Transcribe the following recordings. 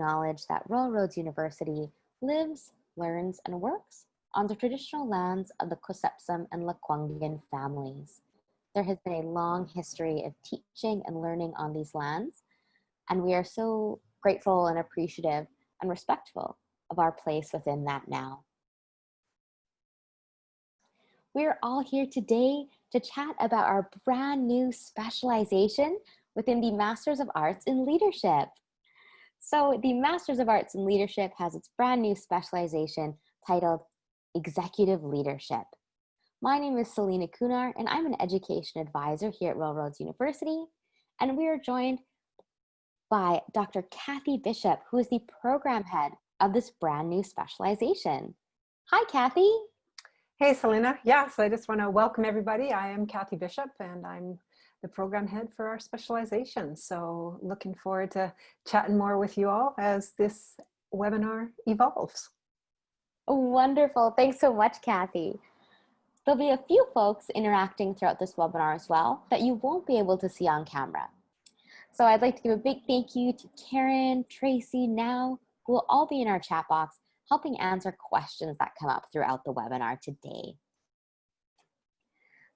acknowledge that Royal Roads University lives, learns, and works on the traditional lands of the Kosepsum and Lekwungen families. There has been a long history of teaching and learning on these lands, and we are so grateful and appreciative and respectful of our place within that now. We are all here today to chat about our brand new specialization within the Masters of Arts in Leadership. So the Masters of Arts in Leadership has its brand new specialization titled Executive Leadership. My name is Selena Kunar, and I'm an education advisor here at Royal Roads University. And we are joined by Dr. Kathy Bishop, who is the program head of this brand new specialization. Hi, Kathy. Hey, Selena. Yes, I just want to welcome everybody. I am Kathy Bishop, and I'm the program head for our specialization. So looking forward to chatting more with you all as this webinar evolves. Wonderful. Thanks so much, Kathy. There'll be a few folks interacting throughout this webinar as well that you won't be able to see on camera. So I'd like to give a big thank you to Karen, Tracy, Now, who will all be in our chat box helping answer questions that come up throughout the webinar today.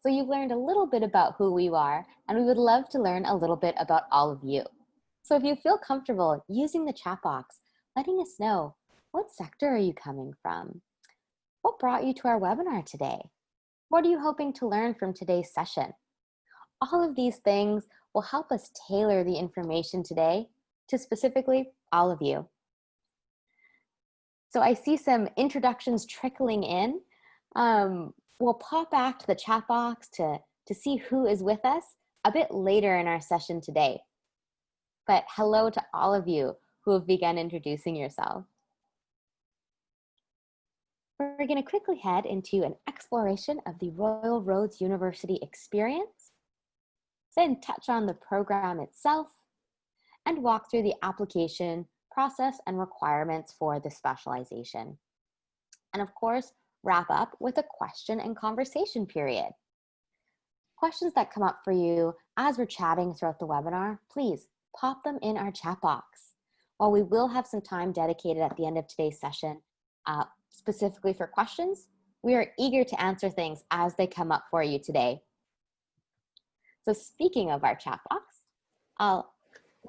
So you've learned a little bit about who we are, and we would love to learn a little bit about all of you. So if you feel comfortable using the chat box, letting us know, what sector are you coming from? What brought you to our webinar today? What are you hoping to learn from today's session? All of these things will help us tailor the information today to specifically all of you. So I see some introductions trickling in. We'll pop back to the chat box to see who is with us a bit later in our session today. But hello to all of you who have begun introducing yourself. We're going to quickly head into an exploration of the Royal Roads University experience, then touch on the program itself, and walk through the application process and requirements for the specialization. And of course, wrap up with a question and conversation period. Questions that come up for you as we're chatting throughout the webinar, please pop them in our chat box. While we will have some time dedicated at the end of today's session specifically for questions, we are eager to answer things as they come up for you today. So speaking of our chat box, I'll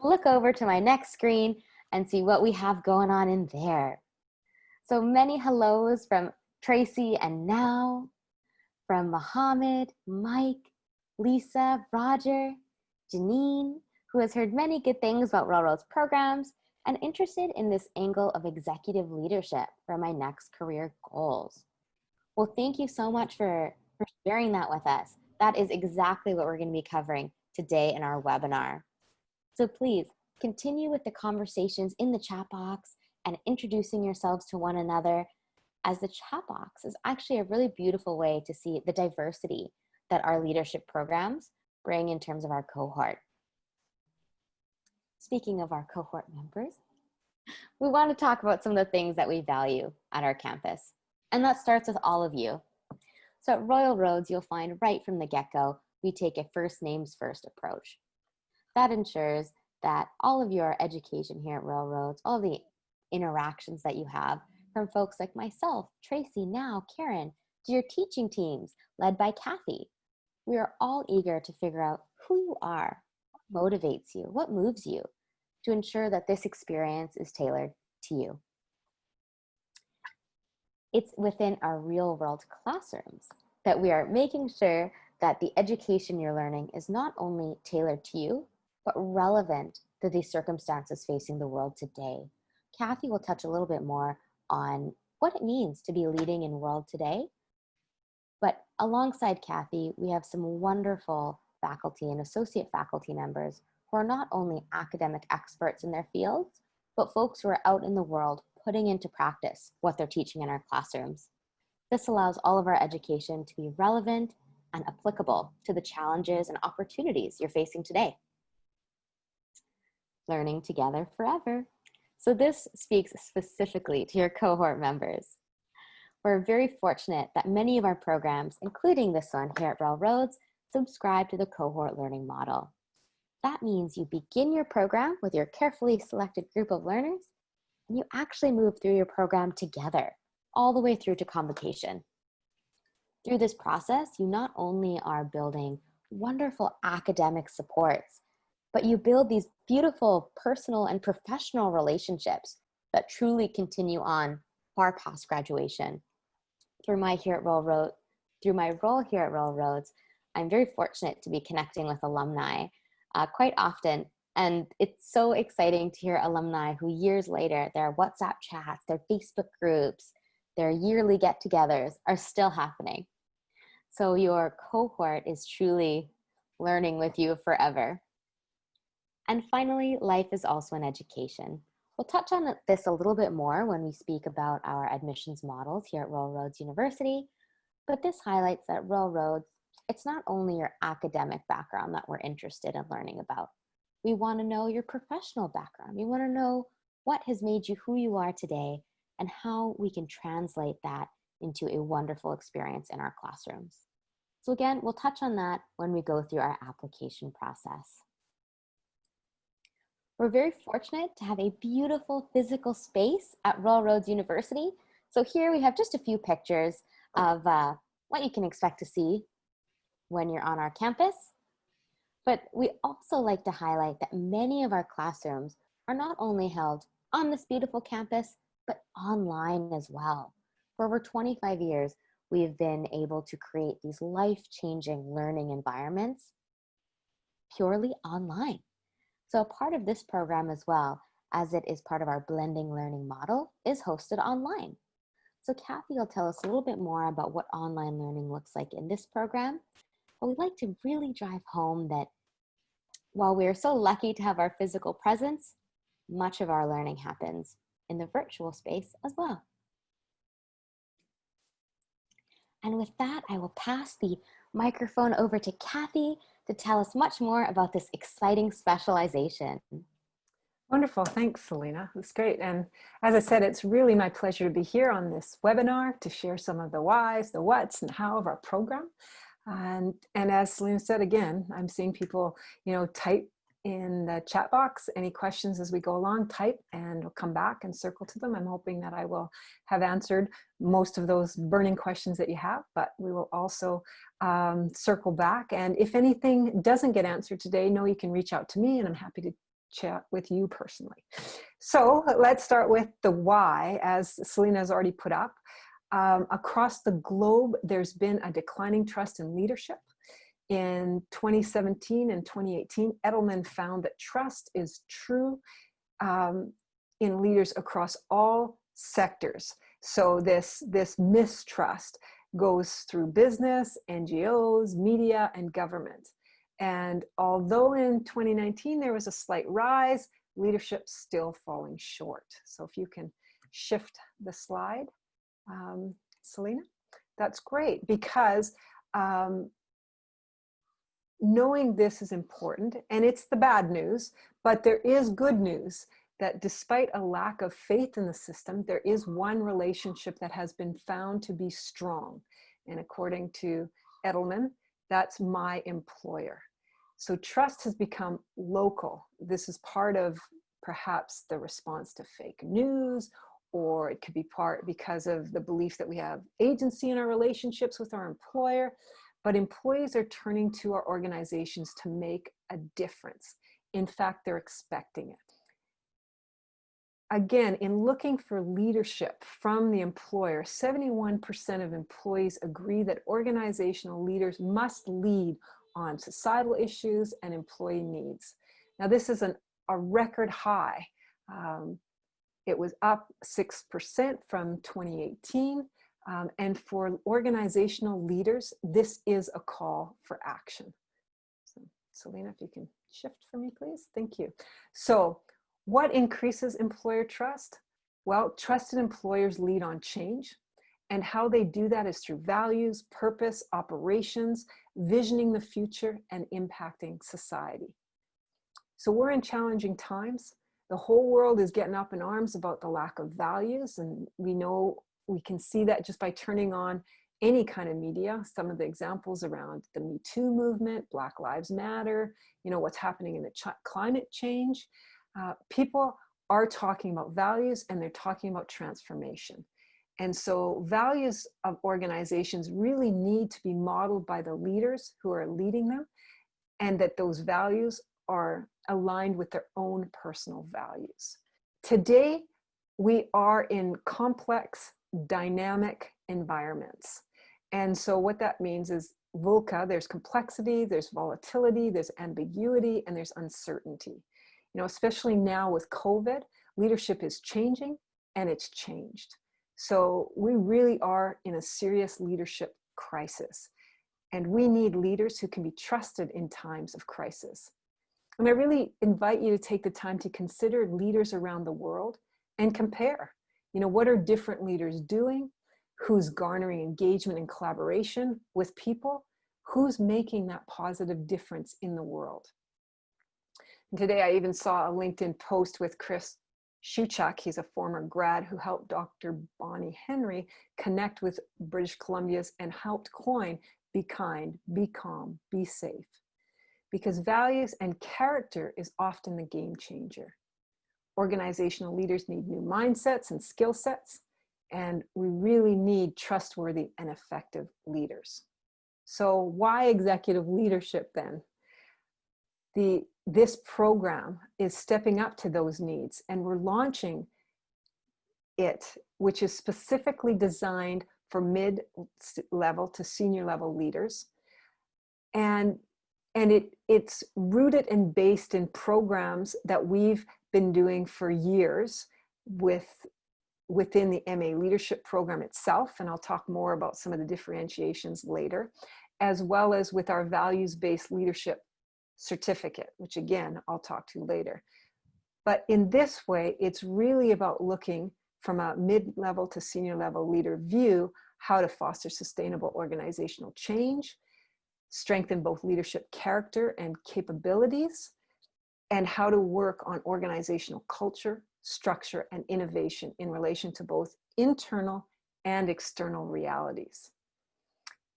look over to my next screen and see what we have going on in there. So many hellos from Tracy and Now, from Mohammed, Mike, Lisa, Roger, Janine, who has heard many good things about Royal Roads programs and interested in this angle of executive leadership for my next career goals. Well, thank you so much for sharing that with us. That is exactly what we're going to be covering today in our webinar. So please continue with the conversations in the chat box and introducing yourselves to one another, as the chat box is actually a really beautiful way to see the diversity that our leadership programs bring in terms of our cohort. Speaking of our cohort members, we want to talk about some of the things that we value at our campus. And that starts with all of you. So at Royal Roads, you'll find right from the get-go, we take a first names first approach. That ensures that all of your education here at Royal Roads, all the interactions that you have from folks like myself, Tracy, Now, Karen, to your teaching teams led by Kathy, we are all eager to figure out who you are, what motivates you, what moves you, to ensure that this experience is tailored to you. It's within our real world classrooms that we are making sure that the education you're learning is not only tailored to you, but relevant to the circumstances facing the world today. Kathy will touch a little bit more on what it means to be leading in world today. But alongside Kathy, we have some wonderful faculty and associate faculty members who are not only academic experts in their fields, but folks who are out in the world putting into practice what they're teaching in our classrooms. This allows all of our education to be relevant and applicable to the challenges and opportunities you're facing today. Learning together forever. So this speaks specifically to your cohort members. We're very fortunate that many of our programs, including this one here at Royal Roads, subscribe to the cohort learning model. That means you begin your program with your carefully selected group of learners, and you actually move through your program together, all the way through to convocation. Through this process, you not only are building wonderful academic supports, but you build these beautiful personal and professional relationships that truly continue on far past graduation. Through my role here at Royal Roads, I'm very fortunate to be connecting with alumni quite often. And it's so exciting to hear alumni who years later, their WhatsApp chats, their Facebook groups, their yearly get-togethers are still happening. So your cohort is truly learning with you forever. And finally, life is also an education. We'll touch on this a little bit more when we speak about our admissions models here at Royal Roads University, but this highlights that Royal Roads, it's not only your academic background that we're interested in learning about. We want to know your professional background. We want to know what has made you who you are today and how we can translate that into a wonderful experience in our classrooms. So again, we'll touch on that when we go through our application process. We're very fortunate to have a beautiful physical space at Royal Roads University. So here we have just a few pictures of what you can expect to see when you're on our campus. But we also like to highlight that many of our classrooms are not only held on this beautiful campus, but online as well. For over 25 years, we've been able to create these life-changing learning environments purely online. So a part of this program as well, as it is part of our blending learning model, is hosted online. So Kathy will tell us a little bit more about what online learning looks like in this program. But we'd like to really drive home that while we are so lucky to have our physical presence, much of our learning happens in the virtual space as well. And with that, I will pass the microphone over to Kathy to tell us much more about this exciting specialization. Wonderful. Thanks, Selena. That's great. And as I said, it's really my pleasure to be here on this webinar to share some of the whys, the whats, and how of our program. And as Selena said, again, I'm seeing people, type in the chat box any questions as we go along, type, and we'll come back and circle to them. I'm hoping that I will have answered most of those burning questions that you have, but we will also circle back. And if anything doesn't get answered today, know you can reach out to me and I'm happy to chat with you personally. So let's start with the why, as Selena has already put up. Across the globe, there's been a declining trust in leadership. In 2017 and 2018, Edelman found that trust is true in leaders across all sectors. So this mistrust goes through business, NGOs, media, and government. And although in 2019 there was a slight rise, leadership's still falling short. So if you can shift the slide, Selena, that's great, because knowing this is important, and it's the bad news, but there is good news that despite a lack of faith in the system, there is one relationship that has been found to be strong. And according to Edelman, that's my employer. So trust has become local. This is part of perhaps the response to fake news, or it could be part because of the belief that we have agency in our relationships with our employer. But employees are turning to our organizations to make a difference. In fact, they're expecting it. Again, in looking for leadership from the employer, 71% of employees agree that organizational leaders must lead on societal issues and employee needs. Now, this is a record high. It was up 6% from 2018. And for organizational leaders, this is a call for action. So, Selena, if you can shift for me, please. Thank you. So what increases employer trust? Well, trusted employers lead on change. And how they do that is through values, purpose, operations, visioning the future, and impacting society. So we're in challenging times. The whole world is getting up in arms about the lack of values, and we can see that just by turning on any kind of media. Some of the examples around the Me Too movement, Black Lives Matter, what's happening in the climate change. People are talking about values and they're talking about transformation. And so values of organizations really need to be modeled by the leaders who are leading them, and that those values are aligned with their own personal values. Today, we are in complex, dynamic environments. And so what that means is VUCA, there's complexity, there's volatility, there's ambiguity, and there's uncertainty. You know, especially now with COVID, leadership is changing and it's changed. So we really are in a serious leadership crisis. And we need leaders who can be trusted in times of crisis. And I really invite you to take the time to consider leaders around the world and compare. You know, what are different leaders doing? Who's garnering engagement and collaboration with people? Who's making that positive difference in the world? And today I even saw a LinkedIn post with Chris Shuchak. He's a former grad who helped Dr. Bonnie Henry connect with British Columbia's and helped coin "Be kind, be calm, be safe." Because values and character is often the game changer. Organizational leaders need new mindsets and skill sets, and we really need trustworthy and effective leaders. So why executive leadership then? This program is stepping up to those needs, and we're launching it, which is specifically designed for mid-level to senior level leaders. And it's rooted and based in programs that we've been doing for years within the MA leadership program itself, and I'll talk more about some of the differentiations later, as well as with our values-based leadership certificate, which again, I'll talk to later. But in this way, it's really about looking from a mid-level to senior level leader view, how to foster sustainable organizational change, strengthen both leadership character and capabilities, and how to work on organizational culture, structure, and innovation in relation to both internal and external realities.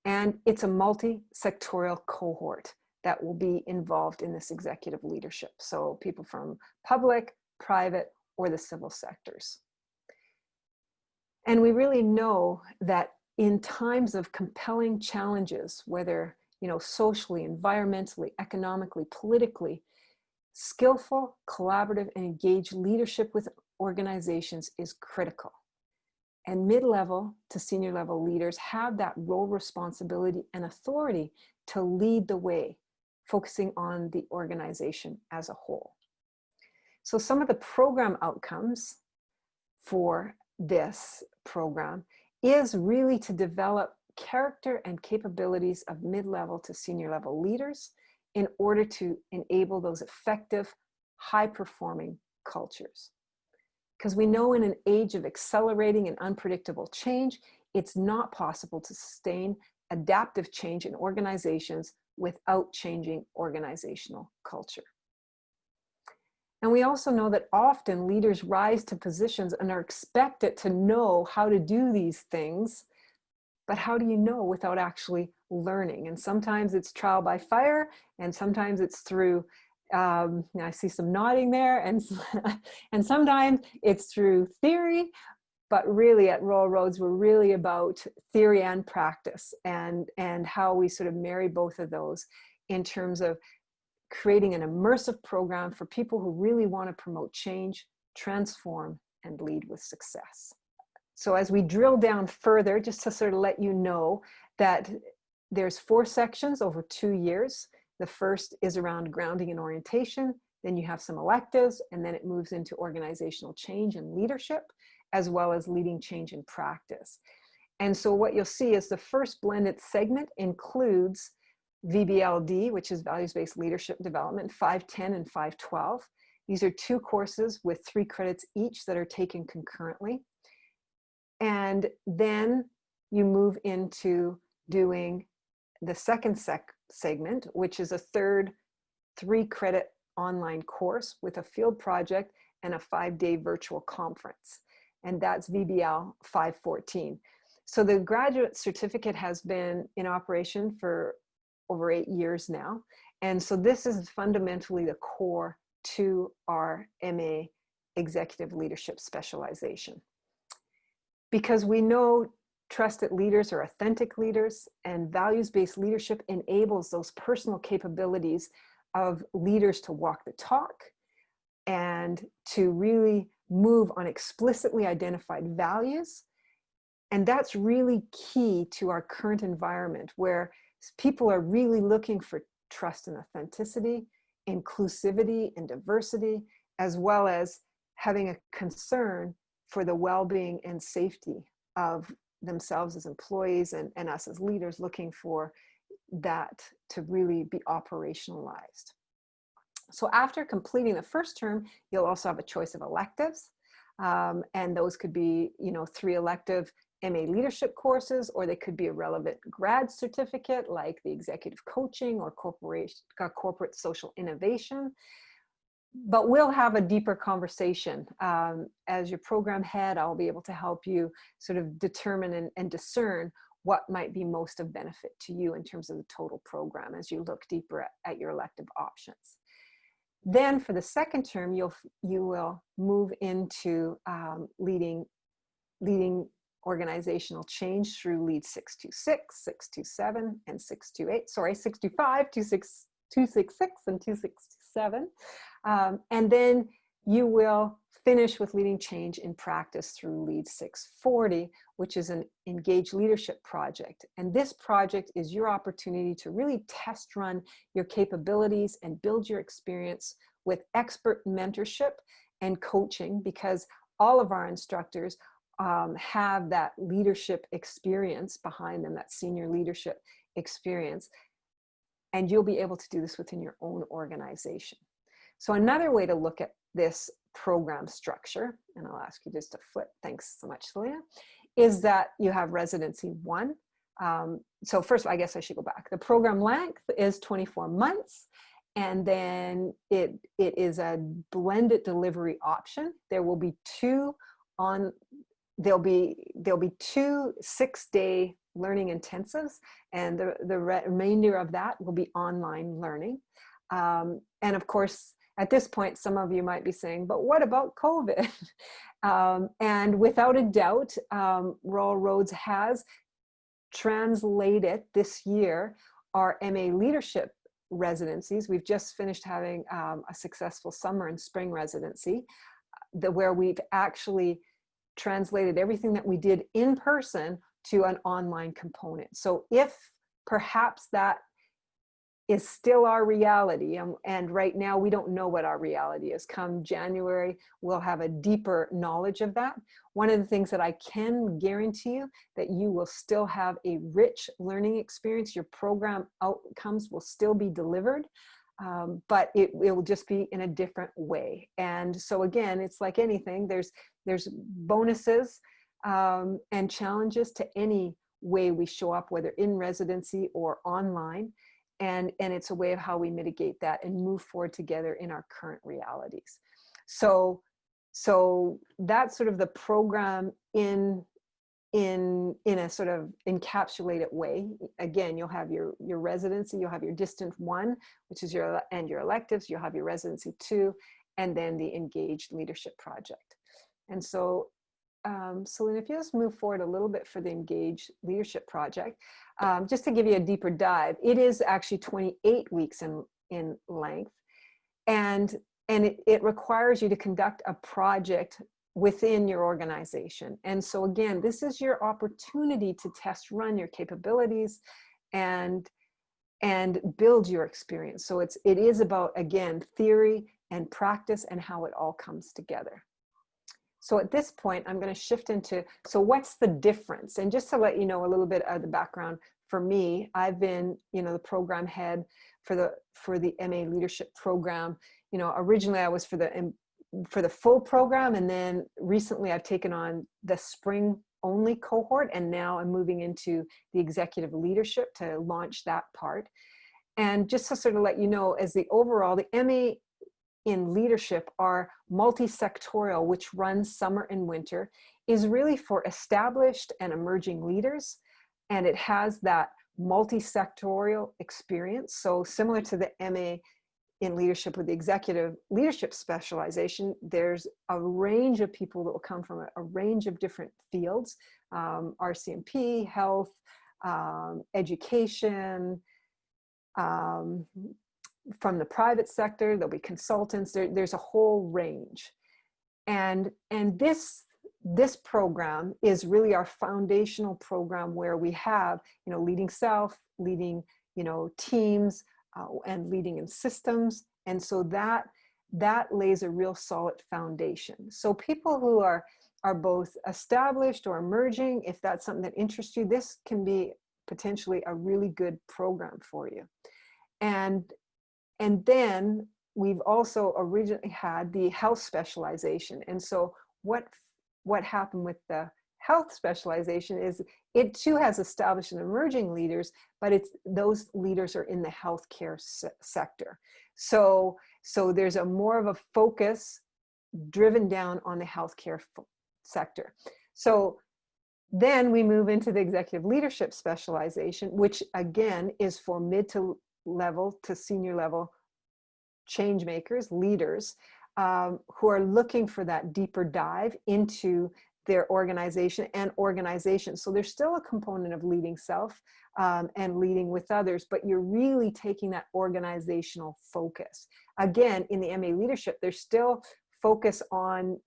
And it's a multi-sectorial cohort that will be involved in this executive leadership. So people from public, private, or the civil sectors. And we really know that in times of compelling challenges, whether socially, environmentally, economically, politically, skillful, collaborative, and engaged leadership with organizations is critical. And mid-level to senior level leaders have that role, responsibility, and authority to lead the way, focusing on the organization as a whole. So some of the program outcomes for this program is really to develop character and capabilities of mid-level to senior level leaders in order to enable those effective, high-performing cultures. Because we know in an age of accelerating and unpredictable change, it's not possible to sustain adaptive change in organizations without changing organizational culture. And we also know that often leaders rise to positions and are expected to know how to do these things, but how do you know without actually learning? And sometimes it's trial by fire, and sometimes it's through, I see some nodding there, and sometimes it's through theory, but really at Royal Roads, we're really about theory and practice, and how we sort of marry both of those in terms of creating an immersive program for people who really want to promote change, transform, and lead with success. So as we drill down further, just to sort of let you know that there's 4 sections over 2 years. The first is around grounding and orientation. Then you have some electives, and then it moves into organizational change and leadership, as well as leading change in practice. And so what you'll see is the first blended segment includes VBLD, which is Values-Based Leadership Development, 510 and 512. These are 2 courses with 3 credits each that are taken concurrently. And then you move into doing the second segment, which is a third 3-credit online course with a field project and a 5-day virtual conference. And that's VBL 514. So the graduate certificate has been in operation for over 8 years now. And so this is fundamentally the core to our MA executive leadership specialization. Because we know trusted leaders are authentic leaders, and values-based leadership enables those personal capabilities of leaders to walk the talk and to really move on explicitly identified values. And that's really key to our current environment, where people are really looking for trust and authenticity, inclusivity and diversity, as well as having a concern for the well-being and safety of themselves as employees and us as leaders, looking for that to really be operationalized. So after completing the first term, you'll also have a choice of electives. And those could be, 3 elective MA leadership courses, or they could be a relevant grad certificate like the executive coaching or corporate social innovation. But we'll have a deeper conversation. As your program head, I'll be able to help you sort of determine and discern what might be most of benefit to you in terms of the total program as you look deeper at your elective options. Then for the second term, you will move into leading organizational change through lead 626, 627, and 628. Sorry, 625, 266, and 267. And then you will finish with leading change in practice through lead 640, which is an engaged leadership project. And this project is your opportunity to really test run your capabilities and build your experience with expert mentorship and coaching, because all of our instructors have that leadership experience behind them, that senior leadership experience. And you'll be able to do this within your own organization. So another way to look at this program structure, and I'll ask you just to flip, thanks so much, Selena, is that you have residency 1. So first, I guess I should go back. The program length is 24 months, and then it is a blended delivery option. There will be two 6-day learning intensives, and the remainder of that will be online learning. And of course, at this point, some of you might be saying, but what about COVID? And without a doubt, Royal Roads has translated this year our MA leadership residencies. We've just finished having a successful summer and spring residency where we've actually translated everything that we did in person to an online component. So if perhaps that is still our reality, and right now we don't know what our reality is. Come January, we'll have a deeper knowledge of that. One of the things that I can guarantee you, that you will still have a rich learning experience. Your program outcomes will still be delivered, but it will just be in a different way. And so again, it's like anything, there's bonuses and challenges to any way we show up, whether in residency or online. And it's a way of how we mitigate that and move forward together in our current realities. So that's sort of the program in a sort of encapsulated way. Again, you'll have your residency, you'll have your distant 1, which is your electives, you'll have your residency 2, and then the engaged leadership project. And so Selena, if you just move forward a little bit for the engaged leadership project, just to give you a deeper dive, it is actually 28 weeks in length, and it requires you to conduct a project within your organization. And so again, this is your opportunity to test run your capabilities and build your experience. So it is about, again, theory and practice and how it all comes together. So at this point, I'm going to shift into, so what's the difference? And just to let you know a little bit of the background, for me, I've been, the program head for the MA leadership program. Originally I was for the full program, and then recently I've taken on the spring only cohort, and now I'm moving into the executive leadership to launch that part. And just to sort of let you know, as the MA in leadership are multi-sectorial, which runs summer and winter, is really for established and emerging leaders. And it has that multi-sectorial experience. So similar to the MA in leadership with the executive leadership specialization, there's a range of people that will come from a range of different fields, RCMP, health, education, from the private sector, there'll be consultants, there's a whole range. And this program is really our foundational program where we have, leading self, leading, teams, and leading in systems. And so that lays a real solid foundation. So people who are both established or emerging, if that's something that interests you, this can be potentially a really good program for you. And then we've also originally had the health specialization. And so what happened with the health specialization is it too has established and emerging leaders, but those leaders are in the healthcare sector. So there's a more of a focus driven down on the healthcare sector. So then we move into the executive leadership specialization, which again is for mid to level to senior level change makers, leaders, who are looking for that deeper dive into their organization and organization. So there's still a component of leading self and leading with others, but you're really taking that organizational focus. Again, in the MA leadership, there's still focus on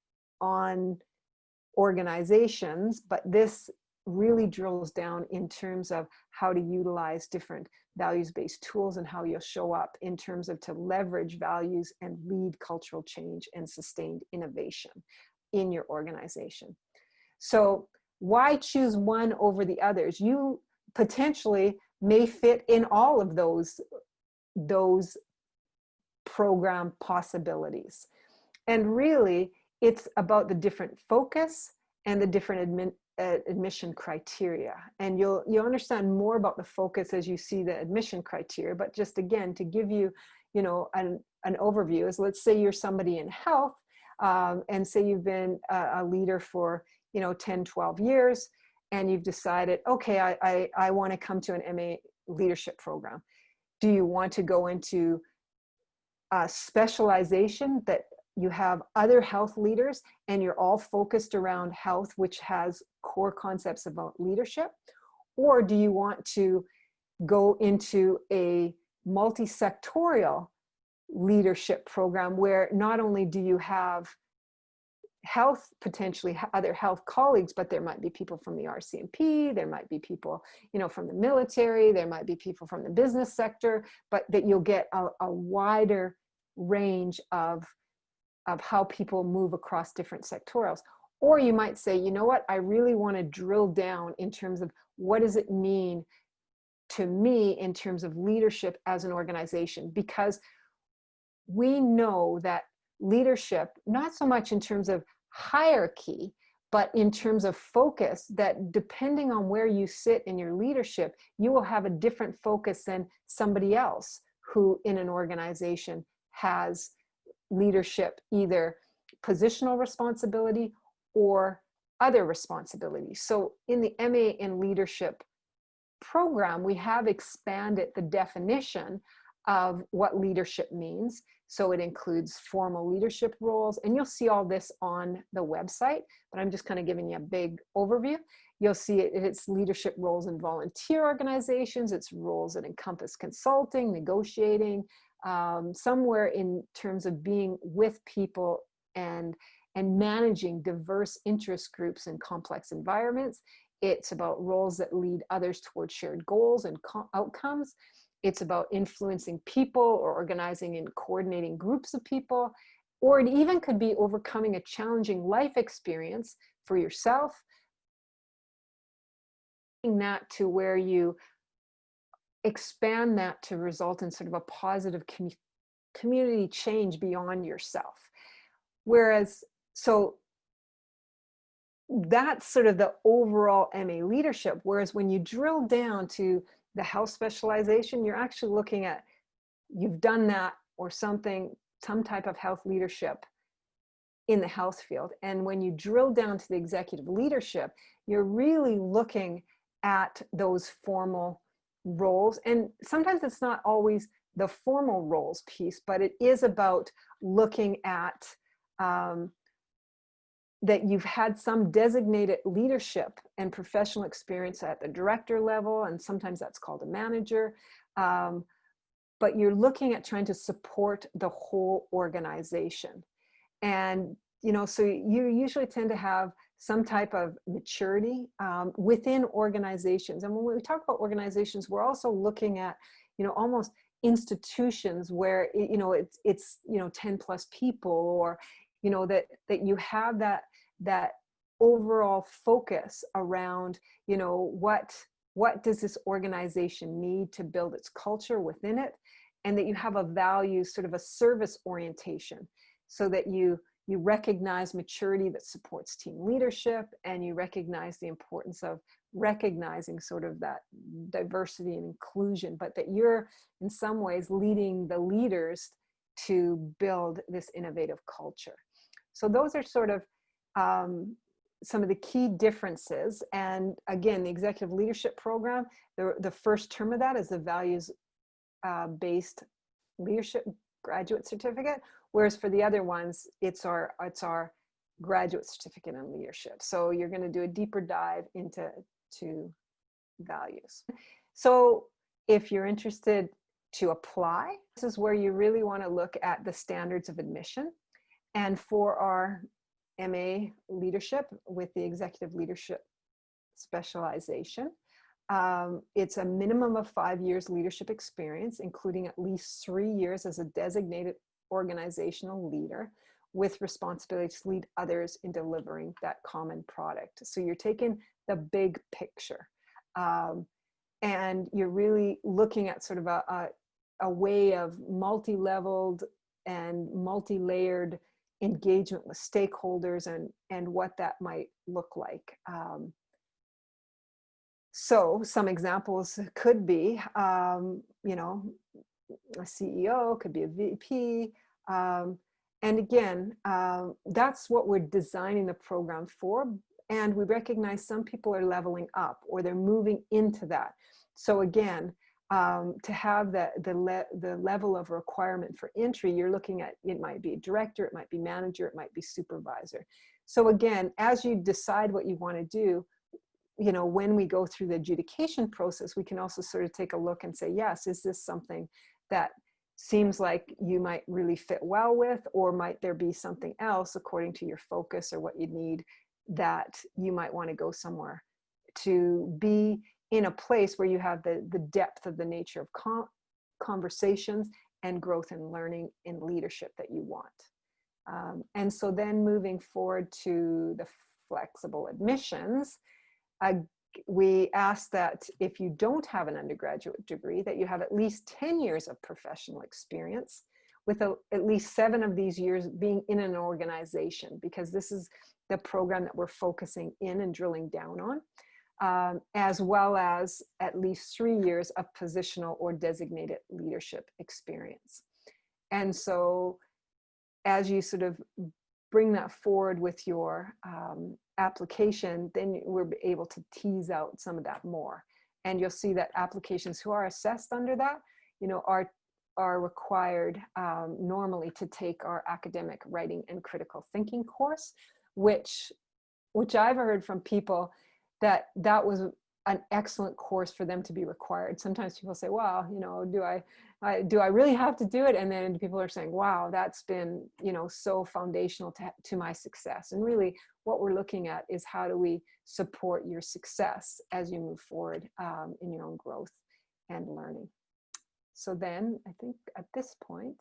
organizations, but this really drills down in terms of how to utilize different values-based tools and how you'll show up in terms of to leverage values and lead cultural change and sustained innovation in your organization. So why choose one over the others? You potentially may fit in all of those program possibilities. And really, it's about the different focus and the different admission criteria. And you'll understand more about the focus as you see the admission criteria. But just again, to give you, an overview is, let's say you're somebody in health, and say you've been a leader for 10, 12 years, and you've decided, okay, I want to come to an MA leadership program. Do you want to go into a specialization that you have other health leaders and you're all focused around health, which has core concepts about leadership? Or do you want to go into a multi-sectorial leadership program where not only do you have health, potentially other health colleagues, but there might be people from the RCMP, there might be people, from the military, there might be people from the business sector, but that you'll get a wider range of how people move across different sectorals. Or you might say, you know what, I really want to drill down in terms of what does it mean to me in terms of leadership as an organization, because we know that leadership, not so much in terms of hierarchy, but in terms of focus, that depending on where you sit in your leadership, you will have a different focus than somebody else who in an organization has leadership, either positional responsibility or other responsibilities. So in the MA in Leadership program, we have expanded the definition of what leadership means. So it includes formal leadership roles, and you'll see all this on the website, but I'm just kind of giving you a big overview. You'll see it's leadership roles in volunteer organizations, it's roles that encompass consulting, negotiating, somewhere in terms of being with people and managing diverse interest groups in complex environments. It's about roles that lead others towards shared goals and outcomes. It's about influencing people or organizing and coordinating groups of people, or it even could be overcoming a challenging life experience for yourself, that to where you expand that to result in sort of a positive community change beyond yourself. Whereas, so that's sort of the overall MA leadership. Whereas when you drill down to the health specialization, you're actually looking at, you've done that or some type of health leadership in the health field. And when you drill down to the executive leadership, you're really looking at those formal roles. And sometimes it's not always the formal roles piece, but it is about looking at that you've had some designated leadership and professional experience at the director level, and sometimes that's called a manager. But you're looking at trying to support the whole organization. And, so you usually tend to have some type of maturity within organizations. And when we talk about organizations, we're also looking at, almost institutions where, it's 10 plus people, or, that you have that overall focus around, what does this organization need to build its culture within it, and that you have a value, sort of a service orientation, so that you recognize maturity that supports team leadership, and you recognize the importance of recognizing sort of that diversity and inclusion, but that you're in some ways leading the leaders to build this innovative culture. So those are sort of some of the key differences. And again, the executive leadership program, the first term of that is the values based leadership graduate certificate, whereas for the other ones, it's our graduate certificate in leadership. So you're going to do a deeper dive into values. So if you're interested to apply, this is where you really want to look at the standards of admission. And for our MA leadership with the executive leadership specialization, it's a minimum of 5 years leadership experience, including at least 3 years as a designated organizational leader with responsibility to lead others in delivering that common product. So you're taking the big picture, and you're really looking at sort of a way of multi-leveled and multi-layered engagement with stakeholders, and what that might look like. So some examples could be, a CEO, could be a VP. And again, that's what we're designing the program for. And we recognize some people are leveling up, or they're moving into that. So again, to have the level of requirement for entry, you're looking at, it might be director, it might be manager, it might be supervisor. So again, as you decide what you want to do, when we go through the adjudication process, we can also sort of take a look and say, yes, is this something that seems like you might really fit well with, or might there be something else according to your focus or what you need, that you might want to go somewhere to be in a place where you have the depth of the nature of conversations and growth and learning in leadership that you want. And so then moving forward to the flexible admissions, we ask that if you don't have an undergraduate degree, that you have at least 10 years of professional experience, with at least 7 of these years being in an organization, because this is the program that we're focusing in and drilling down on, as well as at least 3 years of positional or designated leadership experience. And so as you sort of bring that forward with your application, then we're able to tease out some of that more. And you'll see that applications who are assessed under that, are required normally to take our academic writing and critical thinking course, which I've heard from people that was an excellent course for them to be required. Sometimes people say, well, do I really have to do it? And then people are saying, wow, that's been, so foundational to my success. And really what we're looking at is, how do we support your success as you move forward in your own growth and learning. So then I think at this point,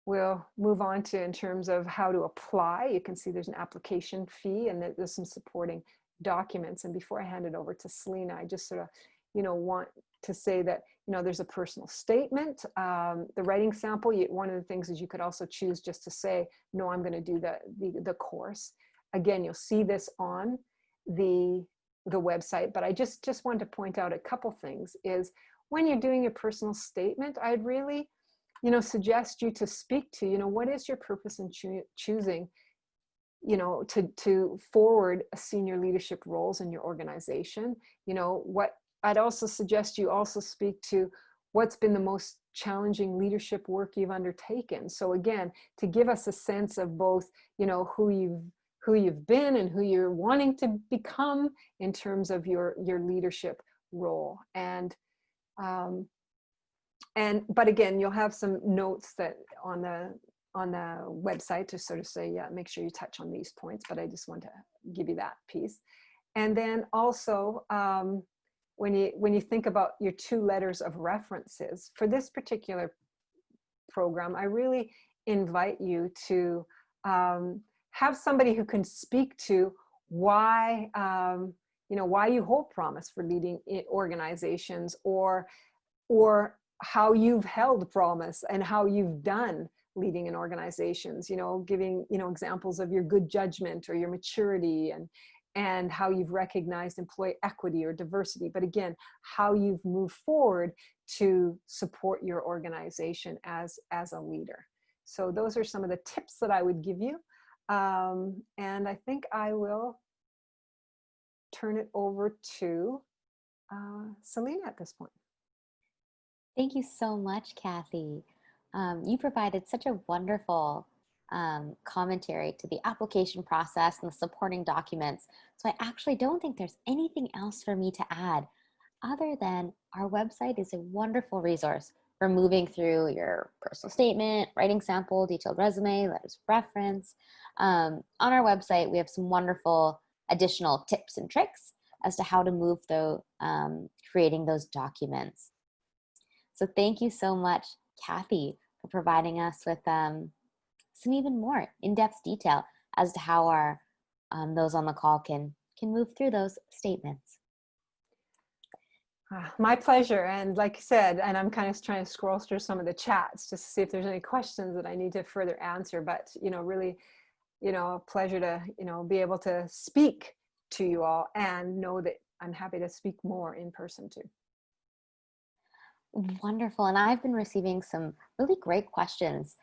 we'll move on to, in terms of how to apply. You can see there's an application fee, and there's some supporting documents. And before I hand it over to Selena, I just sort of, want to say that, there's a personal statement, the writing sample. One of the things is you could also choose just to say, no, I'm going to do the course. Again, you'll see this on the website, but I just wanted to point out a couple things. Is when you're doing your personal statement, I'd really, suggest you to speak to, what is your purpose in choosing, to forward senior leadership roles in your organization. What I'd also suggest you also speak to, what's been the most challenging leadership work you've undertaken. So again, to give us a sense of both, you know, who you've been and who you're wanting to become in terms of your leadership role. But again, you'll have some notes that on the website to sort of say, yeah, make sure you touch on these points, but I just want to give you that piece. And then also, when you think about your 2 letters of references for this particular program, I really invite you to have somebody who can speak to why, you know, why you hold promise for leading organizations, or how you've held promise and how you've done leading in organizations, you know, giving, you know, examples of your good judgment or your maturity, and how you've recognized employee equity or diversity. But again, how you've moved forward to support your organization as a leader. So those are some of the tips that I would give you. And I think I will turn it over to Selena at this point. Thank you so much, Kathy. You provided such a wonderful commentary to the application process and the supporting documents. So I actually don't think there's anything else for me to add other than our website is a wonderful resource for moving through your personal statement, writing sample, detailed resume, letters of reference. On our website, we have some wonderful additional tips and tricks as to how to move through creating those documents. So thank you so much, Kathy, for providing us with some even more in-depth detail as to how our those on the call can move through those statements. My pleasure. And like I said, and I'm kind of trying to scroll through some of the chats just to see if there's any questions that I need to further answer. But, you know, really, you know, a pleasure to, you know, be able to speak to you all and know that I'm happy to speak more in person too. Wonderful. And I've been receiving some really great questions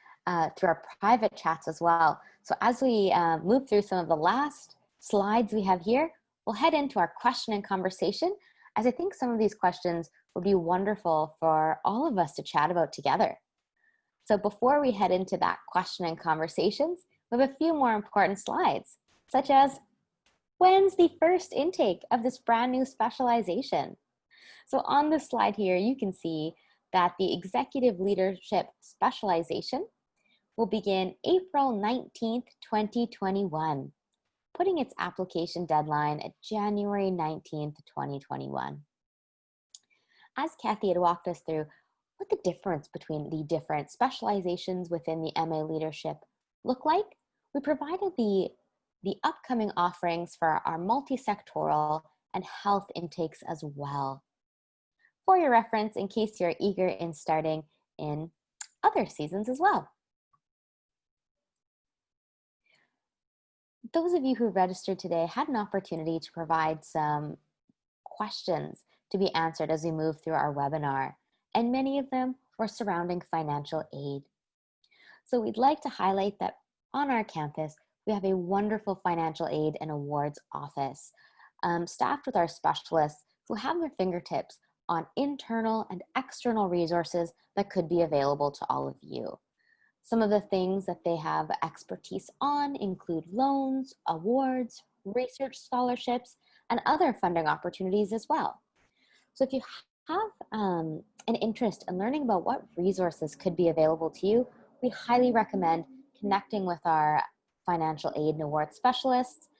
through our private chats as well. So as we move through some of the last slides we have here, we'll head into our question and conversation, as I think some of these questions would be wonderful for all of us to chat about together. So before we head into that question and conversations, we have a few more important slides, such as, when's the first intake of this brand new specialization? So on this slide here, you can see that the Executive Leadership Specialization will begin April 19th, 2021, putting its application deadline at January 19th, 2021. As Kathy had walked us through what the difference between the different specializations within the MA leadership look like, we provided the upcoming offerings for our multi-sectoral and health intakes as well, for your reference in case you're eager in starting in other seasons as well. Those of you who registered today had an opportunity to provide some questions to be answered as we move through our webinar, and many of them were surrounding financial aid. So we'd like to highlight that on our campus, we have a wonderful financial aid and awards office, staffed with our specialists who have their fingertips on internal and external resources that could be available to all of you. Some of the things that they have expertise on include loans, awards, research scholarships, and other funding opportunities as well. So if you have an interest in learning about what resources could be available to you, we highly recommend connecting with our financial aid and award specialists.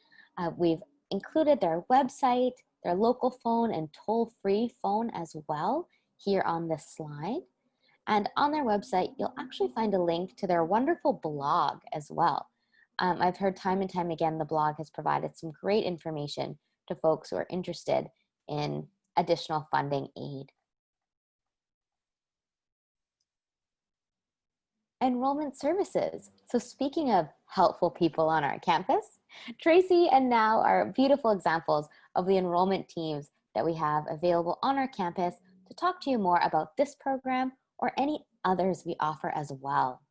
We've included their website, their local phone and toll-free phone as well here on this slide. And on their website, you'll actually find a link to their wonderful blog as well. I've heard time and time again, the blog has provided some great information to folks who are interested in additional funding aid. Enrollment services. So speaking of helpful people on our campus, Tracy and Now are beautiful examples of the enrollment teams that we have available on our campus to talk to you more about this program or any others we offer as well.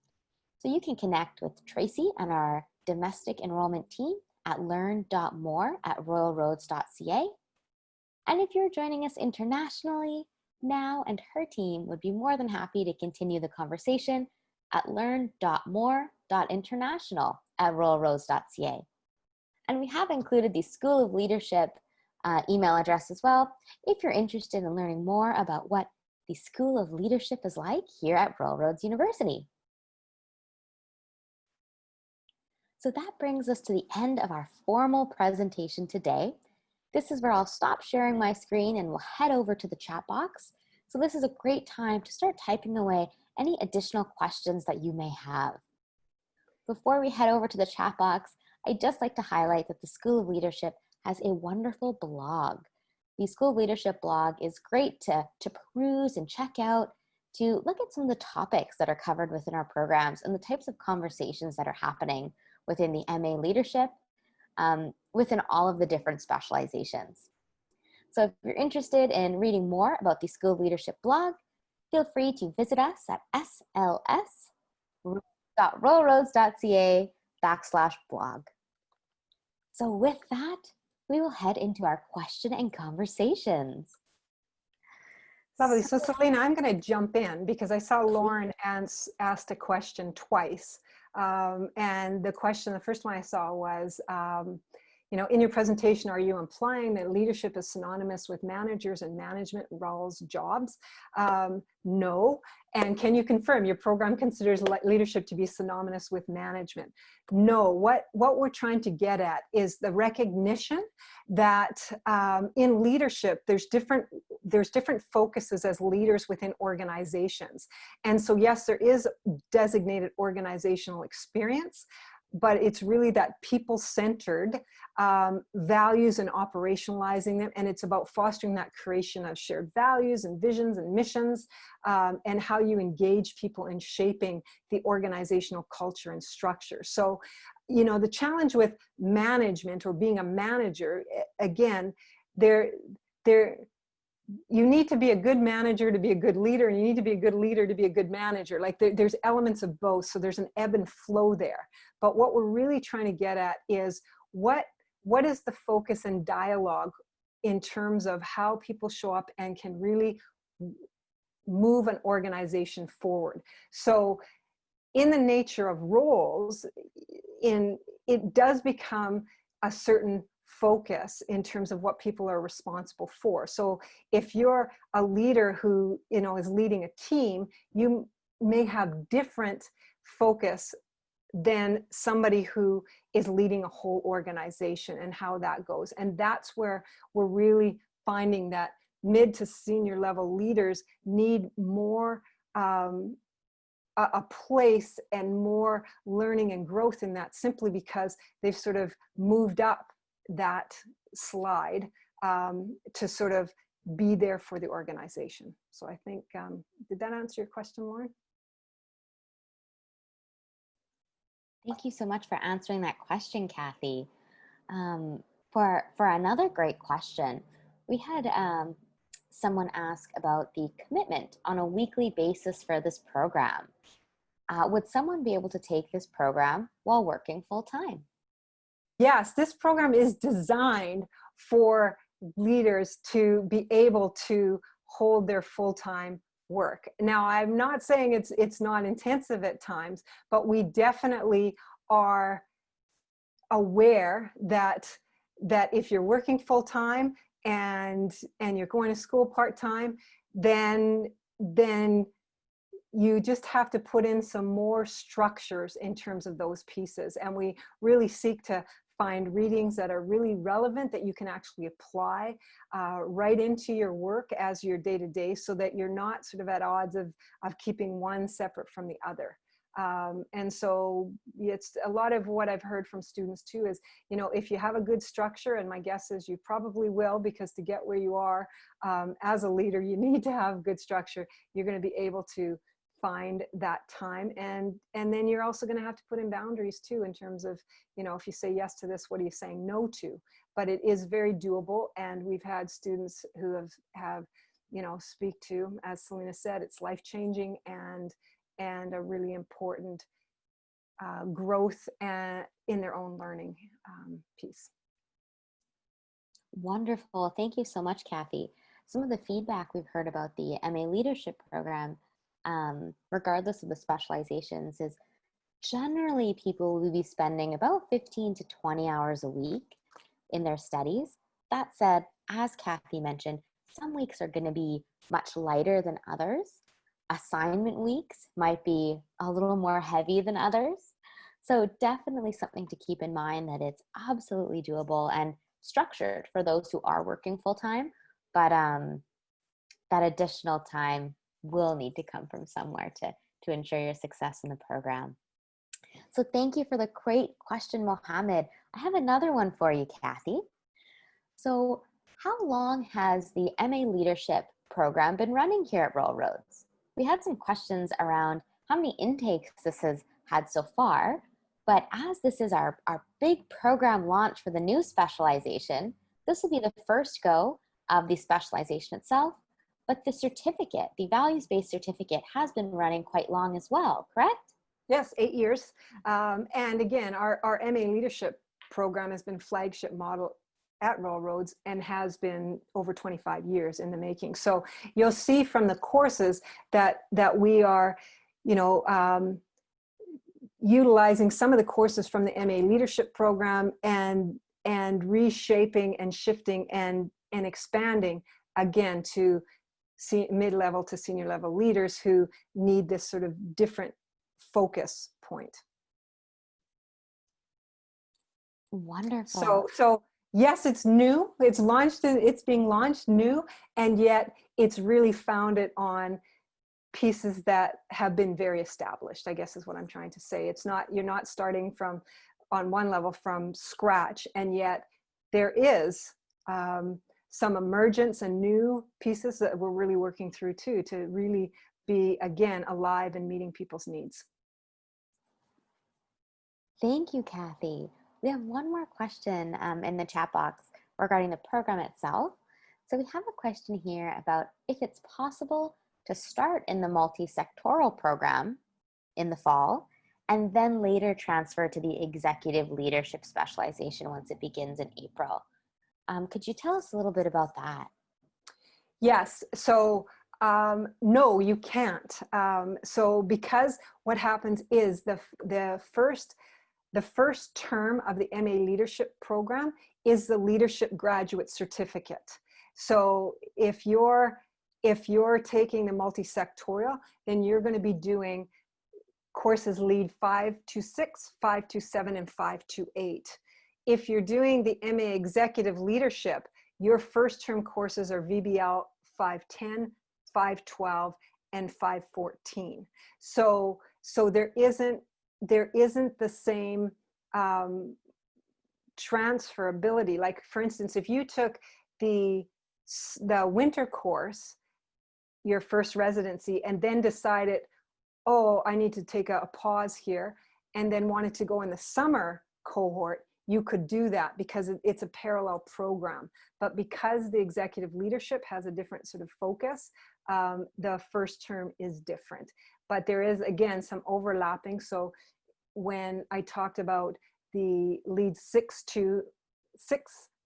So you can connect with Tracy and our domestic enrollment team at learn.more@royalroads.ca. And if you're joining us internationally, now, and her team would be more than happy to continue the conversation at learn.more.international@royalroads.ca. And we have included the School of Leadership email address as well, if you're interested in learning more about what the School of Leadership is like here at Royal Roads University. So that brings us to the end of our formal presentation today. This is where I'll stop sharing my screen and we'll head over to the chat box. So this is a great time to start typing away any additional questions that you may have. Before we head over to the chat box, I'd just like to highlight that the School of Leadership has a wonderful blog. The School of Leadership blog is great to peruse and check out, to look at some of the topics that are covered within our programs and the types of conversations that are happening within the MA Leadership, within all of the different specializations. So if you're interested in reading more about the School of Leadership blog, feel free to visit us at sls.royalroads.ca/blog. So with that, we will head into our question and conversations. Lovely. So Selena, I'm going to jump in because I saw Lauren asked a question twice. And the first one I saw was, in your presentation, are you implying that leadership is synonymous with managers and management roles, jobs? No. And can you confirm your program considers leadership to be synonymous with management? No. What we're trying to get at is the recognition that in leadership, there's different focuses as leaders within organizations. And so yes, there is designated organizational experience, but it's really that people-centered values and operationalizing them. And it's about fostering that creation of shared values and visions and missions, and how you engage people in shaping the organizational culture and structure. So, the challenge with management or being a manager, again, you need to be a good manager to be a good leader, and you need to be a good leader to be a good manager. Like there's elements of both, so there's an ebb and flow there. But what we're really trying to get at is what is the focus and dialogue in terms of how people show up and can really move an organization forward. So in the nature of roles, it does become a certain focus in terms of what people are responsible for. So if you're a leader who is leading a team, you may have different focus than somebody who is leading a whole organization and how that goes. And that's where we're really finding that mid to senior level leaders need more a place and more learning and growth in that, simply because they've sort of moved up that slide to sort of be there for the organization. So I think, did that answer your question, Lauren? Thank you so much for answering that question, Kathy. For another great question, we had someone ask about the commitment on a weekly basis for this program. Would someone be able to take this program while working full-time? Yes, this program is designed for leaders to be able to hold their full-time work. Now, I'm not saying it's not intensive at times, but we definitely are aware that if you're working full-time and you're going to school part-time, then you just have to put in some more structures in terms of those pieces. And we really seek to find readings that are really relevant, that you can actually apply right into your work as your day-to-day, so that you're not sort of at odds of keeping one separate from the other. And so it's a lot of what I've heard from students too is, if you have a good structure, and my guess is you probably will, because to get where you are as a leader, you need to have good structure. You're going to be able to find that time, and then you're also going to have to put in boundaries too, in terms of, if you say yes to this, what are you saying no to? But it is very doable, and we've had students who have speak to, as Selena said, it's life-changing and a really important growth in their own learning piece. Wonderful. Thank you so much, Kathy. some of the feedback we've heard about the MA Leadership Program, regardless of the specializations, is generally people will be spending about 15 to 20 hours a week in their studies. That said, as Kathy mentioned, some weeks are going to be much lighter than others. Assignment weeks might be a little more heavy than others. So definitely something to keep in mind, that it's absolutely doable and structured for those who are working full-time, but that additional time will need to come from somewhere to ensure your success in the program. So thank you for the great question, Mohammed. I have another one for you, Kathy. So how long has the MA Leadership Program been running here at Royal Roads? We had some questions around how many intakes this has had so far, but as this is our big program launch for the new specialization, this will be the first go of the specialization itself, but the certificate, the values-based certificate, has been running quite long as well, correct? Yes, 8 years. And again, our MA Leadership Program has been flagship model at Royal Roads and has been over 25 years in the making. So you'll see from the courses that we are, utilizing some of the courses from the MA Leadership Program and reshaping and shifting and expanding again to mid-level to senior level leaders who need this sort of different focus point. Wonderful. So yes, it's new. It's being launched new, and yet it's really founded on pieces that have been very established, I guess is what I'm trying to say. It's not, you're not starting from on one level from scratch, and yet there is some emergence and new pieces that we're really working through too, to really be, again, alive and meeting people's needs. Thank you, Kathy. We have one more question in the chat box regarding the program itself. So we have a question here about if it's possible to start in the multi-sectoral program in the fall and then later transfer to the executive leadership specialization once it begins in April. Could you tell us a little bit about that? Yes. So no, you can't. So because what happens is the first term of the MA Leadership Program is the Leadership Graduate Certificate. So if you're taking the multi-sectorial, then you're going to be doing courses Lead 5-6, 5-7, and 5-8. If you're doing the MA Executive Leadership, your first term courses are VBL 510, 512, and 514. So there isn't the same transferability. Like, for instance, if you took the winter course, your first residency, and then decided, oh, I need to take a pause here, and then wanted to go in the summer cohort, you could do that because it's a parallel program. But because the executive leadership has a different sort of focus, the first term is different. But there is, again, some overlapping. So when I talked about the Lead 6-5,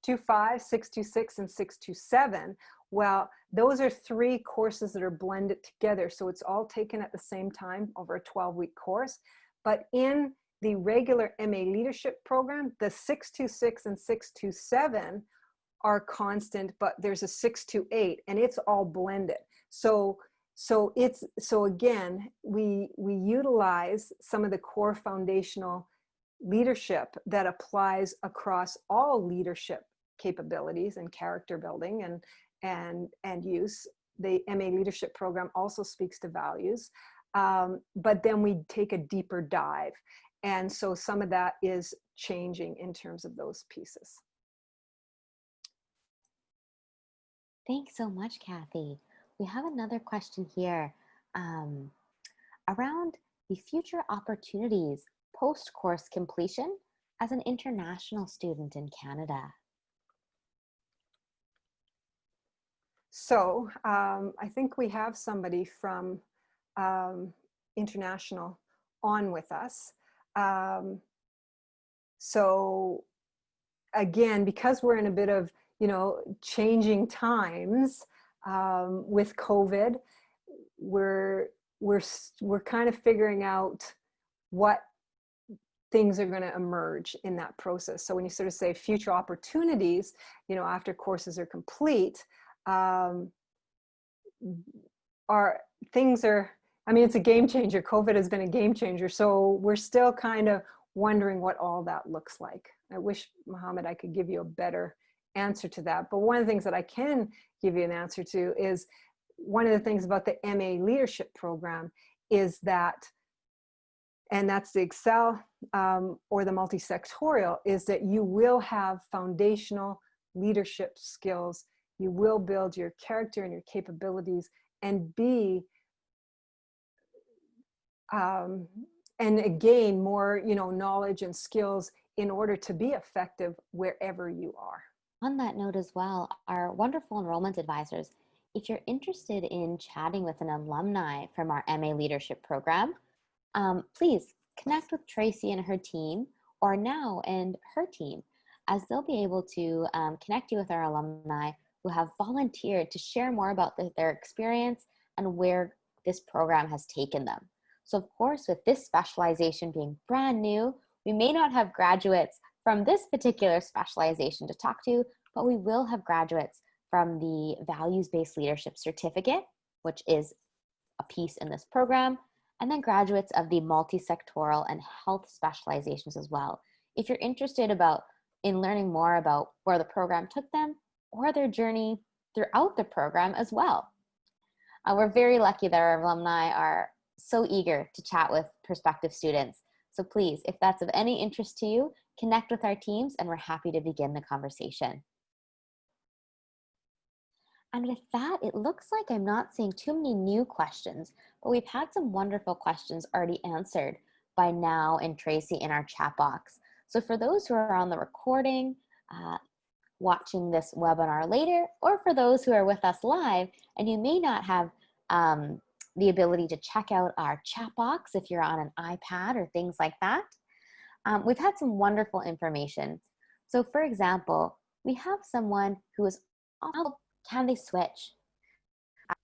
6-6, and 6-7, well, those are 3 courses that are blended together. So it's all taken at the same time over a 12-week course. But in the regular MA Leadership Program, the 6-6 and 6-7 are constant, but there's a 6-8, and it's all blended. So again, we utilize some of the core foundational leadership that applies across all leadership capabilities and character building and use. The MA Leadership Program also speaks to values, but then we take a deeper dive. And so some of that is changing in terms of those pieces. Thanks so much, Kathy. We have another question here around the future opportunities post-course completion as an international student in Canada. So I think we have somebody from international on with us. So again, because we're in a bit of, changing times, with COVID, we're kind of figuring out what things are going to emerge in that process. So when you sort of say future opportunities, you know, after courses are complete, I mean, it's a game changer. COVID has been a game changer. So we're still kind of wondering what all that looks like. I wish, Mohammed, I could give you a better answer to that. But one of the things that I can give you an answer to is, one of the things about the MA leadership program is that, and that's the Excel or the multisectorial, is that you will have foundational leadership skills. You will build your character and your capabilities and and gain more, you know, knowledge and skills in order to be effective wherever you are. On that note as well, our wonderful enrollment advisors, if you're interested in chatting with an alumni from our MA leadership program, please connect with Tracy and her team, or Now and her team, as they'll be able to connect you with our alumni who have volunteered to share more about their experience and where this program has taken them. So of course, with this specialization being brand new, we may not have graduates from this particular specialization to talk to, but we will have graduates from the Values-Based Leadership Certificate, which is a piece in this program, and then graduates of the multi-sectoral and health specializations as well. If you're interested in learning more about where the program took them or their journey throughout the program as well. We're very lucky that our alumni are so eager to chat with prospective students. So please, if that's of any interest to you, connect with our teams and we're happy to begin the conversation. And with that, it looks like I'm not seeing too many new questions, but we've had some wonderful questions already answered by Now and Tracy in our chat box. So for those who are on the recording, watching this webinar later, or for those who are with us live, and you may not have the ability to check out our chat box if you're on an iPad or things like that, we've had some wonderful information. So for example, we have someone who is, can they switch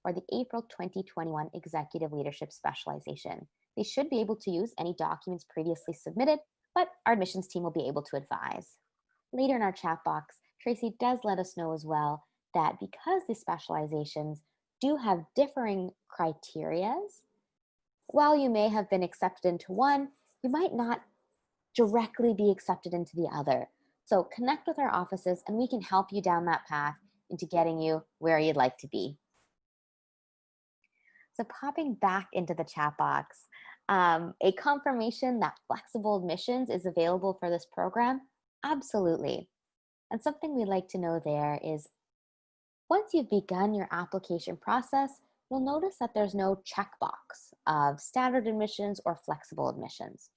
for the April 2021 Executive Leadership Specialization? They should be able to use any documents previously submitted, but our admissions team will be able to advise. Later in our chat box, Tracy does let us know as well that because the specializations do have differing criterias, while you may have been accepted into one, you might not directly be accepted into the other. So connect with our offices and we can help you down that path into getting you where you'd like to be. So popping back into the chat box, a confirmation that flexible admissions is available for this program? Absolutely. And something we'd like to know there is, once you've begun your application process, you'll notice that there's no checkbox of standard admissions or flexible admissions.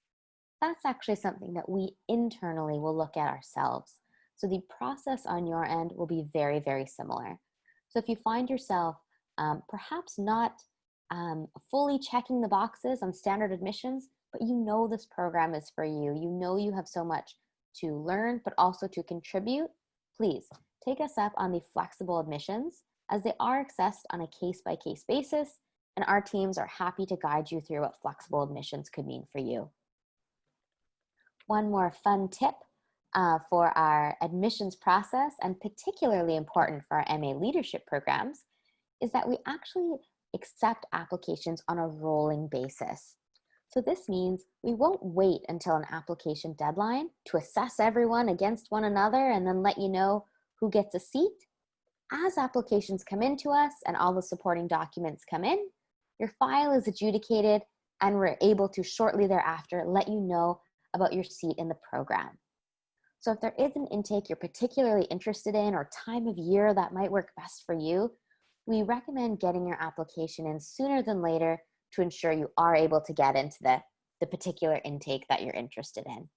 That's actually something that we internally will look at ourselves. So the process on your end will be very, very similar. So if you find yourself perhaps not fully checking the boxes on standard admissions, but you know this program is for you, you know you have so much to learn, but also to contribute, please take us up on the flexible admissions, as they are assessed on a case-by-case basis, and our teams are happy to guide you through what flexible admissions could mean for you. One more fun tip for our admissions process, and particularly important for our MA leadership programs, is that we actually accept applications on a rolling basis. So this means we won't wait until an application deadline to assess everyone against one another and then let you know who gets a seat. As applications come into us and all the supporting documents come in, your file is adjudicated and we're able to shortly thereafter let you know about your seat in the program. So if there is an intake you're particularly interested in or time of year that might work best for you, we recommend getting your application in sooner than later to ensure you are able to get into the particular intake that you're interested in.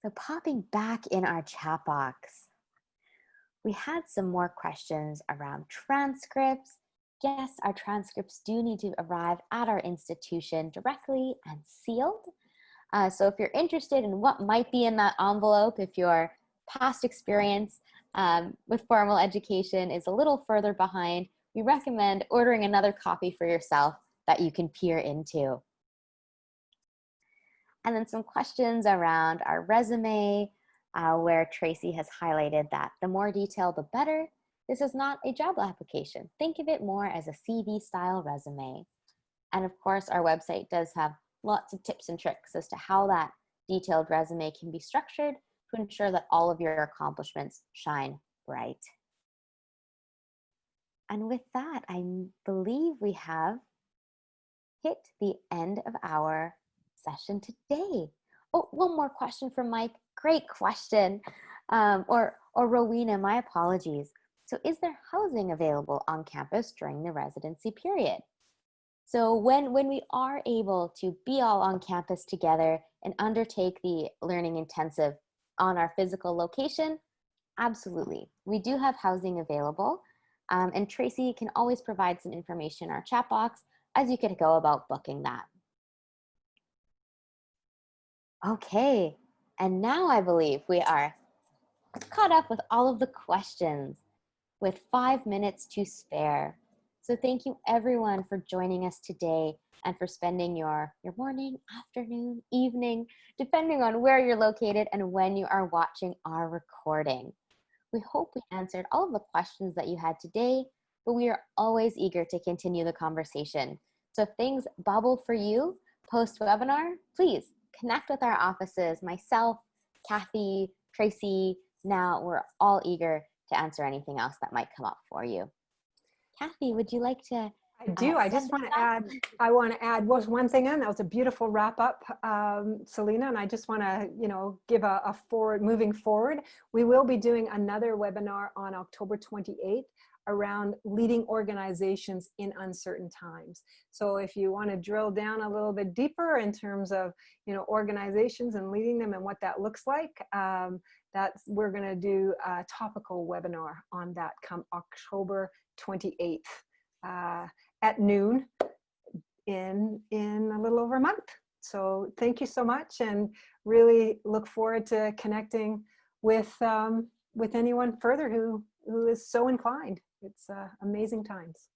So popping back in our chat box, we had some more questions around transcripts. Yes, our transcripts do need to arrive at our institution directly and sealed. So if you're interested in what might be in that envelope, if you're past experience with formal education is a little further behind, we recommend ordering another copy for yourself that you can peer into. And then some questions around our resume, where Tracy has highlighted that the more detailed, the better. This is not a job application. Think of it more as a CV style resume. And of course, our website does have lots of tips and tricks as to how that detailed resume can be structured to ensure that all of your accomplishments shine bright. And with that, I believe we have hit the end of our session today. Oh, one more question from Mike. Great question. Or Rowena, my apologies. So is there housing available on campus during the residency period? So when we are able to be all on campus together and undertake the learning intensive on our physical location, absolutely. We do have housing available. And Tracy can always provide some information in our chat box as you could go about booking that. Okay, and now I believe we are caught up with all of the questions with 5 minutes to spare. So thank you everyone for joining us today and for spending your morning, afternoon, evening, depending on where you're located and when you are watching our recording. We hope we answered all of the questions that you had today, but we are always eager to continue the conversation. So if things bubble for you post-webinar, please connect with our offices, myself, Kathy, Tracy. Now we're all eager to answer anything else that might come up for you. Kathy, would you like to? I do. I just want to add, one thing in. That was a beautiful wrap up, Selena. And I just want to, give a moving forward. We will be doing another webinar on October 28th around leading organizations in uncertain times. So if you want to drill down a little bit deeper in terms of, organizations and leading them and what that looks like, we're going to do a topical webinar on that come October 28th. At noon in a little over a month. So thank you so much, and really look forward to connecting with anyone further who is so inclined. It's amazing times.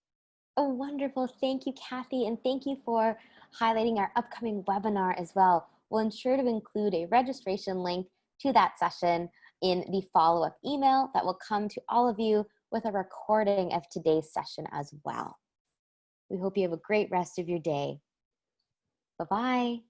Oh, wonderful. Thank you, Kathy. And thank you for highlighting our upcoming webinar as well. We'll ensure to include a registration link to that session in the follow-up email that will come to all of you with a recording of today's session as well. We hope you have a great rest of your day. Bye-bye.